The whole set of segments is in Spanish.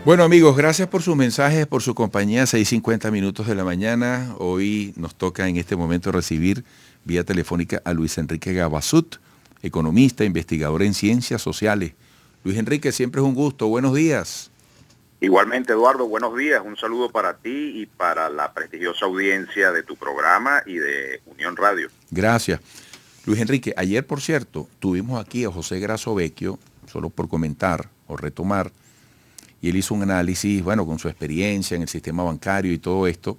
Bueno amigos, gracias por sus mensajes, por su compañía, 6:50 minutos de la mañana. Hoy nos toca en este momento recibir vía telefónica a Luis Enrique Gabasut, economista, investigador en ciencias sociales. Luis Enrique, siempre es un gusto, buenos días. Igualmente, Eduardo, buenos días. Un saludo para ti y para la prestigiosa audiencia de tu programa y de Unión Radio. Gracias. Luis Enrique, ayer por cierto, tuvimos aquí a José Grasso Vecchio, solo por comentar o retomar, y él hizo un análisis, bueno, con su experiencia en el sistema bancario y todo esto,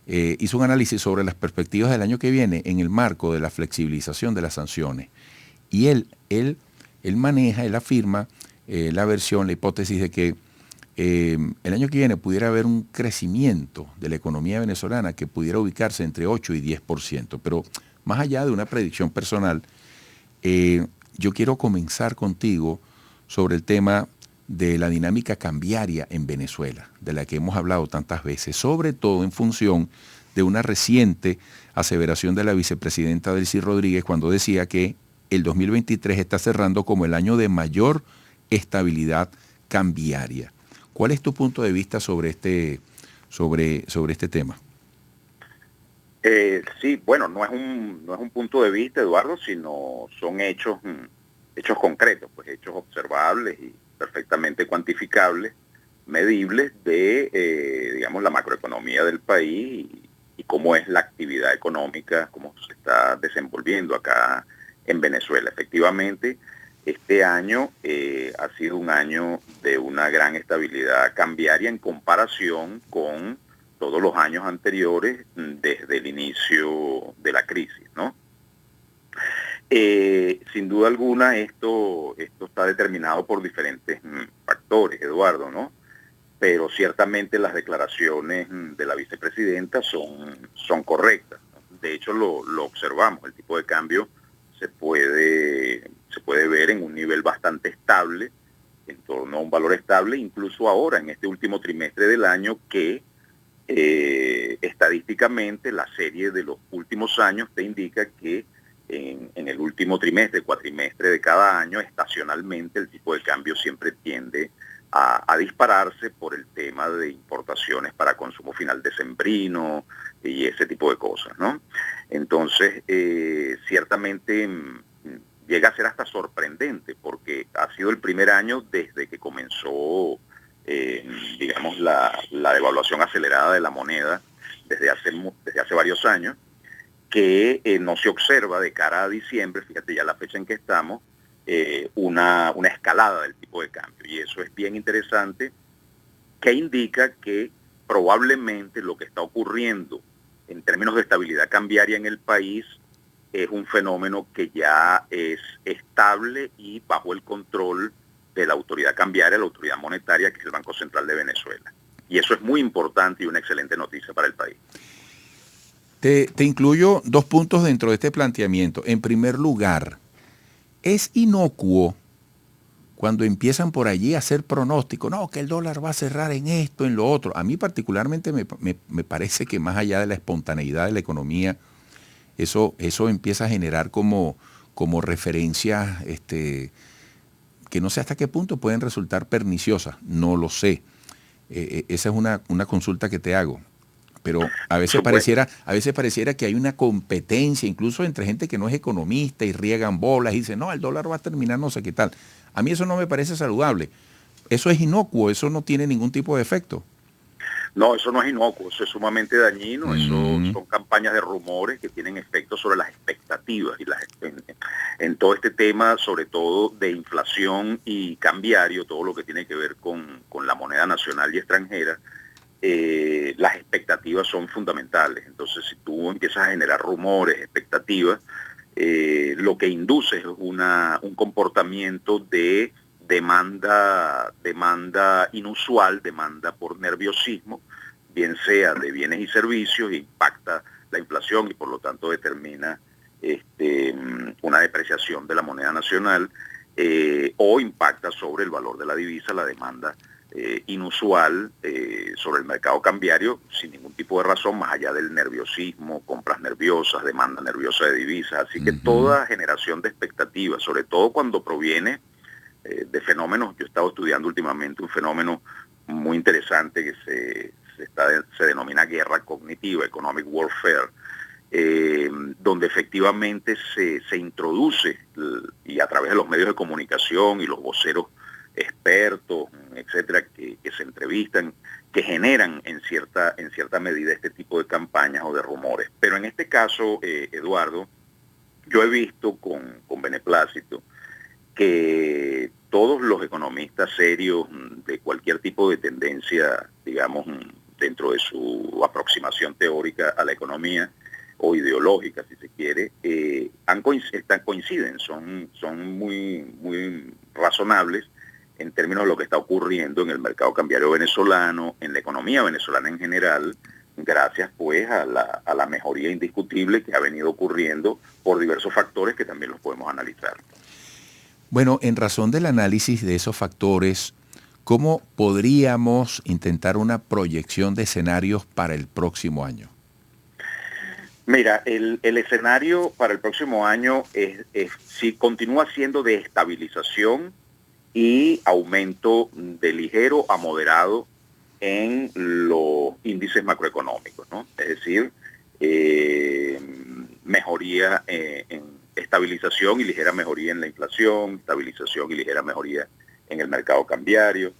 hizo un análisis sobre las perspectivas del año que viene en el marco de la flexibilización de las sanciones. Y él maneja, él afirma la versión, la hipótesis de que el año que viene pudiera haber un crecimiento de la economía venezolana que pudiera ubicarse entre 8 y 10%. Pero más allá de una predicción personal, yo quiero comenzar contigo sobre el tema de la dinámica cambiaria en Venezuela, de la que hemos hablado tantas veces, sobre todo en función de una reciente aseveración de la vicepresidenta Delcy Rodríguez cuando decía que el 2023 está cerrando como el año de mayor estabilidad cambiaria. ¿Cuál es tu punto de vista sobre este tema? Sí, bueno, no es un punto de vista, Eduardo, sino son hechos concretos, pues hechos observables y perfectamente cuantificables, medibles de, digamos, la macroeconomía del país y cómo es la actividad económica, cómo se está desenvolviendo acá en Venezuela. Efectivamente, este año ha sido un año de una gran estabilidad cambiaria en comparación con todos los años anteriores desde el inicio de la crisis, ¿no? Sin duda alguna esto está determinado por diferentes factores, Eduardo, ¿no? Pero ciertamente las declaraciones de la vicepresidenta son correctas, ¿no? De hecho lo observamos, el tipo de cambio se puede ver en un nivel bastante estable, en torno a un valor estable, incluso ahora en este último trimestre del año que estadísticamente la serie de los últimos años te indica que en el último trimestre, cuatrimestre de cada año, estacionalmente el tipo de cambio siempre tiende a dispararse por el tema de importaciones para consumo final decembrino y ese tipo de cosas, ¿no? Entonces, ciertamente llega a ser hasta sorprendente porque ha sido el primer año desde que comenzó digamos, la devaluación acelerada de la moneda desde hace varios años, que no se observa de cara a diciembre, fíjate ya la fecha en que estamos, una escalada del tipo de cambio. Y eso es bien interesante, que indica que probablemente lo que está ocurriendo en términos de estabilidad cambiaria en el país es un fenómeno que ya es estable y bajo el control de la autoridad cambiaria, la autoridad monetaria, que es el Banco Central de Venezuela. Y eso es muy importante y una excelente noticia para el país. Te incluyo dos puntos dentro de este planteamiento. En primer lugar, es inocuo cuando empiezan por allí a hacer pronósticos, no, que el dólar va a cerrar en esto, en lo otro. A mí particularmente me parece que más allá de la espontaneidad de la economía, eso empieza a generar como referencias que no sé hasta qué punto pueden resultar perniciosas, no lo sé. Esa es una consulta que te hago. Pero a veces pareciera que hay una competencia, incluso entre gente que no es economista y riegan bolas y dicen, no, el dólar va a terminar no sé qué tal. A mí eso no me parece saludable. Eso es inocuo, eso no tiene ningún tipo de efecto. No, eso no es inocuo, eso es sumamente dañino, eso son campañas de rumores que tienen efectos sobre las expectativas y en todo este tema, sobre todo de inflación y cambiario, todo lo que tiene que ver con la moneda nacional y extranjera. Las expectativas son fundamentales. Entonces, si tú empiezas a generar rumores, expectativas, lo que induce es un comportamiento de demanda inusual, demanda por nerviosismo, bien sea de bienes y servicios, impacta la inflación y por lo tanto determina una depreciación de la moneda nacional, o impacta sobre el valor de la divisa, la demanda inusual sobre el mercado cambiario sin ningún tipo de razón, más allá del nerviosismo, compras nerviosas, demanda nerviosa de divisas. Así que toda generación de expectativas, sobre todo cuando proviene de fenómenos, yo he estado estudiando últimamente un fenómeno muy interesante que se denomina guerra cognitiva, economic warfare, donde efectivamente se introduce, y a través de los medios de comunicación y los voceros expertos, etcétera, que se entrevistan, que generan en cierta medida este tipo de campañas o de rumores. Pero en este caso, Eduardo, yo he visto con beneplácito que todos los economistas serios de cualquier tipo de tendencia, digamos, dentro de su aproximación teórica a la economía o ideológica, si se quiere, coinciden, son muy razonables en términos de lo que está ocurriendo en el mercado cambiario venezolano, en la economía venezolana en general, gracias pues a la mejoría indiscutible que ha venido ocurriendo por diversos factores que también los podemos analizar. Bueno, en razón del análisis de esos factores, ¿cómo podríamos intentar una proyección de escenarios para el próximo año? Mira, el escenario para el próximo año si continúa siendo de estabilización y aumento de ligero a moderado en los índices macroeconómicos, ¿no? Es decir, mejoría en estabilización y ligera mejoría en la inflación, estabilización y ligera mejoría en el mercado cambiario,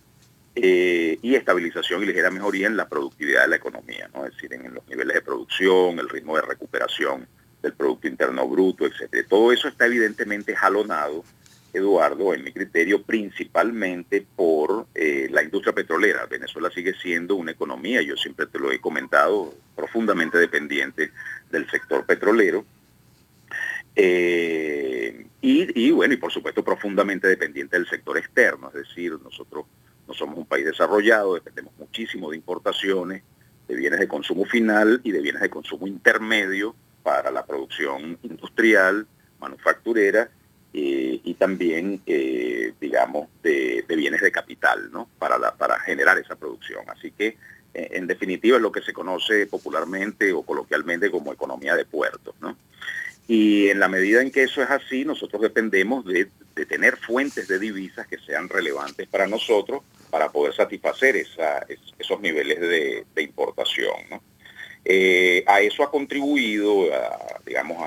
y estabilización y ligera mejoría en la productividad de la economía, ¿no? Es decir, en los niveles de producción, el ritmo de recuperación del Producto Interno Bruto, etcétera. Todo eso está evidentemente jalonado, Eduardo, en mi criterio, principalmente por la industria petrolera. Venezuela sigue siendo una economía, yo siempre te lo he comentado, profundamente dependiente del sector petrolero, y bueno, y por supuesto profundamente dependiente del sector externo, es decir, nosotros no somos un país desarrollado, dependemos muchísimo de importaciones, de bienes de consumo final y de bienes de consumo intermedio para la producción industrial, manufacturera, y también, digamos, de bienes de capital, ¿no? Para generar esa producción. Así que, en definitiva, es lo que se conoce popularmente o coloquialmente como economía de puertos, ¿no? Y en la medida en que eso es así, nosotros dependemos de tener fuentes de divisas que sean relevantes para nosotros para poder satisfacer esos niveles de importación, ¿no? A eso ha contribuido, digamos,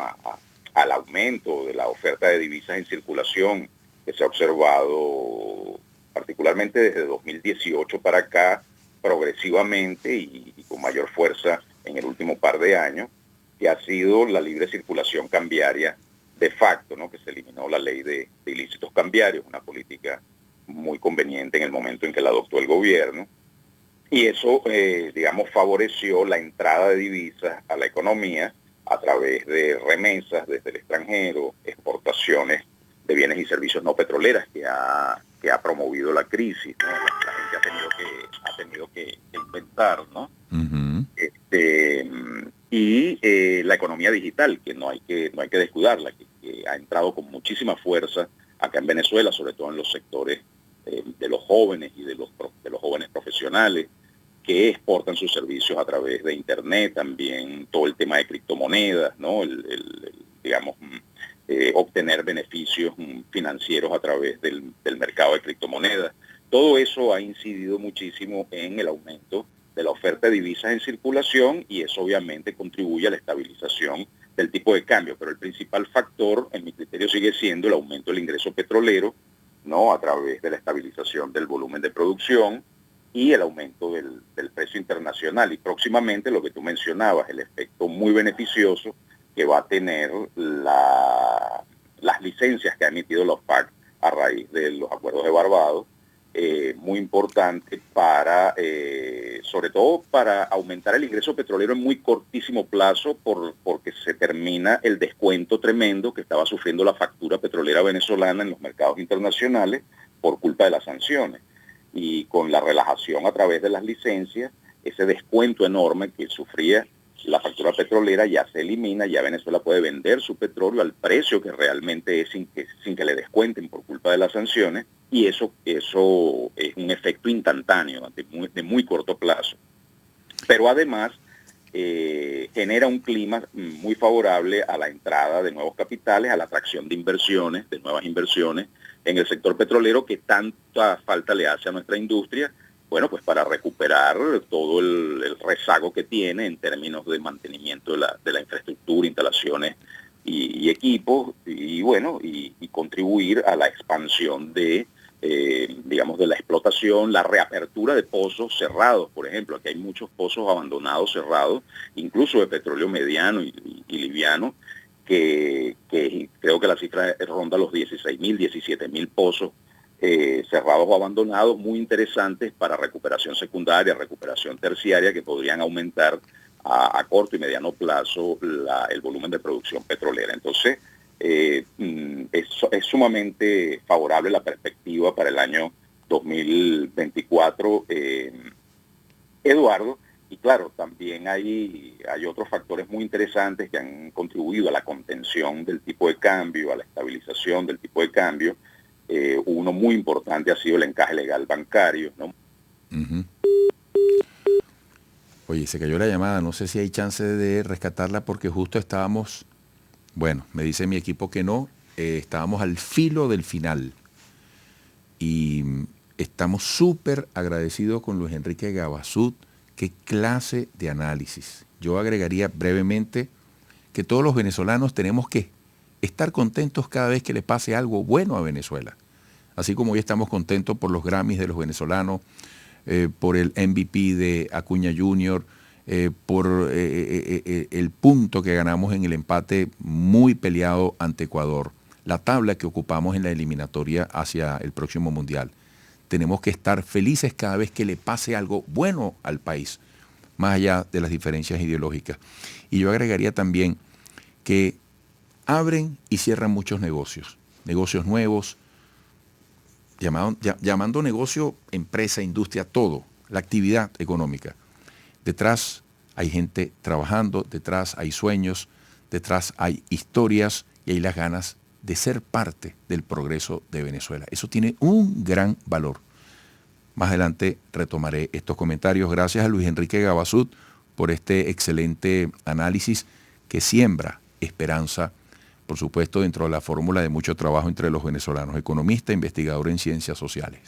al aumento de la oferta de divisas en circulación que se ha observado particularmente desde 2018 para acá, progresivamente y con mayor fuerza en el último par de años, que ha sido la libre circulación cambiaria de facto, ¿no? Que se eliminó la ley de ilícitos cambiarios, una política muy conveniente en el momento en que la adoptó el gobierno. Y eso, digamos, favoreció la entrada de divisas a la economía a través de remesas desde el extranjero, exportaciones de bienes y servicios no petroleras que ha promovido la crisis, ¿no? La gente ha tenido que inventar, ¿no? Uh-huh. Y la economía digital, que no hay que descuidarla, que ha entrado con muchísima fuerza acá en Venezuela, sobre todo en los sectores de los jóvenes y de los jóvenes profesionales que exportan sus servicios a través de Internet, también todo el tema de criptomonedas, ¿no? Digamos, obtener beneficios financieros a través del mercado de criptomonedas. Todo eso ha incidido muchísimo en el aumento de la oferta de divisas en circulación y eso obviamente contribuye a la estabilización del tipo de cambio. Pero el principal factor, en mi criterio, sigue siendo el aumento del ingreso petrolero, ¿no? A través de la estabilización del volumen de producción y el aumento del precio internacional. Y próximamente lo que tú mencionabas, el efecto muy beneficioso que va a tener las licencias que ha emitido la OPEC a raíz de los acuerdos de Barbados, muy importante sobre todo para aumentar el ingreso petrolero en muy cortísimo plazo porque se termina el descuento tremendo que estaba sufriendo la factura petrolera venezolana en los mercados internacionales por culpa de las sanciones. Y con la relajación a través de las licencias, ese descuento enorme que sufría la factura petrolera ya se elimina, ya Venezuela puede vender su petróleo al precio que realmente es sin que le descuenten por culpa de las sanciones, y eso es un efecto instantáneo, de muy corto plazo. Pero además genera un clima muy favorable a la entrada de nuevos capitales, a la atracción de inversiones, de nuevas inversiones en el sector petrolero que tanta falta le hace a nuestra industria bueno, pues para recuperar todo el rezago que tiene en términos de mantenimiento de la infraestructura, instalaciones y equipos, y bueno, y contribuir a la expansión de, digamos, de la explotación, la reapertura de pozos cerrados, por ejemplo. Aquí hay muchos pozos abandonados, cerrados, incluso de petróleo mediano y liviano, que creo que la cifra ronda los 16.000, 17.000 pozos cerrados o abandonados, muy interesantes para recuperación secundaria, recuperación terciaria, que podrían aumentar a corto y mediano plazo el volumen de producción petrolera. Entonces, es sumamente favorable la perspectiva para el año 2024, Eduardo. Y claro, también hay otros factores muy interesantes que han contribuido a la contención del tipo de cambio, a la estabilización del tipo de cambio. Uno muy importante ha sido el encaje legal bancario, ¿no? Uh-huh. Oye, se cayó la llamada, no sé si hay chance de rescatarla porque justo estábamos, bueno, me dice mi equipo que no, estábamos al filo del final y estamos súper agradecidos con Luis Enrique Gabasud. Qué clase de análisis. Yo agregaría brevemente que todos los venezolanos tenemos que estar contentos cada vez que le pase algo bueno a Venezuela. Así como hoy estamos contentos por los Grammys de los venezolanos, por el MVP de Acuña Jr., por el punto que ganamos en el empate muy peleado ante Ecuador, la tabla que ocupamos en la eliminatoria hacia el próximo Mundial. Tenemos que estar felices cada vez que le pase algo bueno al país, más allá de las diferencias ideológicas. Y yo agregaría también que abren y cierran muchos negocios nuevos, llamando negocio, empresa, industria, todo, la actividad económica. Detrás hay gente trabajando, detrás hay sueños, detrás hay historias y hay las ganas de ser parte del progreso de Venezuela. Eso tiene un gran valor. Más adelante retomaré estos comentarios. Gracias a Luis Enrique Gabasud por este excelente análisis que siembra esperanza, por supuesto, dentro de la fórmula de mucho trabajo entre los venezolanos, economista, investigador en ciencias sociales.